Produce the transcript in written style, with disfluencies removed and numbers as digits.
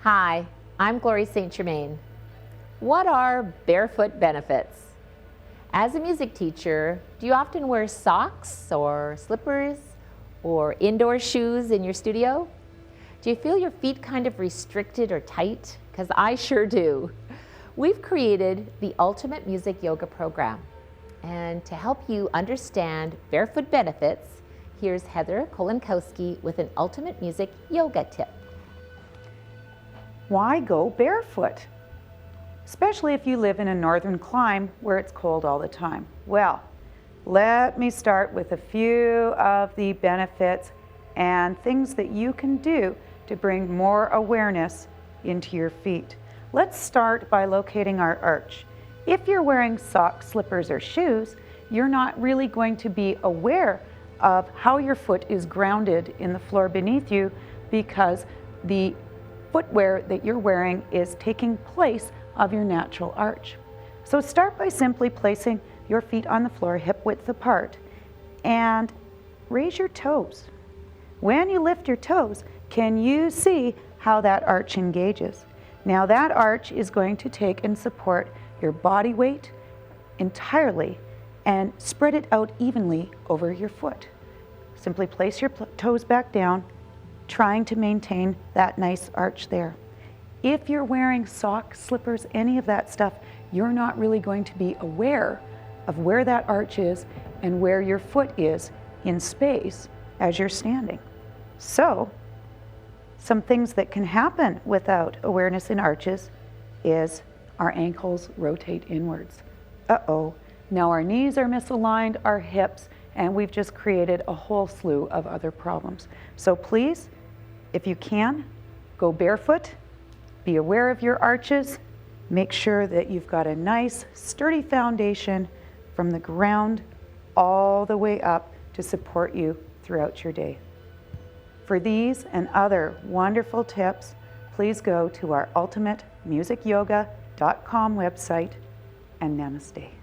Hi, I'm Glory St. Germain. What are barefoot benefits? As a music teacher, do you often wear socks or slippers or indoor shoes in your studio? Do you feel your feet kind of restricted or tight? Because I sure do. We've created the Ultimate Music Yoga program. And to help you understand barefoot benefits, here's Heather Kolinkowski with an Ultimate Music Yoga tip. Why go barefoot? Especially if you live in a northern clime where it's cold all the time. Well, let me start with a few of the benefits and things that you can do to bring more awareness into your feet. Let's start by locating our arch. If you're wearing socks, slippers, or shoes, you're not really going to be aware of how your foot is grounded in the floor beneath you because the footwear that you're wearing is taking place of your natural arch. So start by simply placing your feet on the floor hip width apart and raise your toes. When you lift your toes, can you see how that arch engages? Now that arch is going to take and support your body weight entirely and spread it out evenly over your foot. Simply place your toes back down, trying to maintain that nice arch there. If you're wearing socks, slippers, any of that stuff, you're not really going to be aware of where that arch is and where your foot is in space as you're standing. So, some things that can happen without awareness in arches is our ankles rotate inwards. Uh-oh, now our knees are misaligned, our hips, and we've just created a whole slew of other problems. So please, if you can, go barefoot. Be aware of your arches. Make sure that you've got a nice, sturdy foundation from the ground all the way up to support you throughout your day. For these and other wonderful tips, please go to our ultimatemusicyoga.com website, and namaste.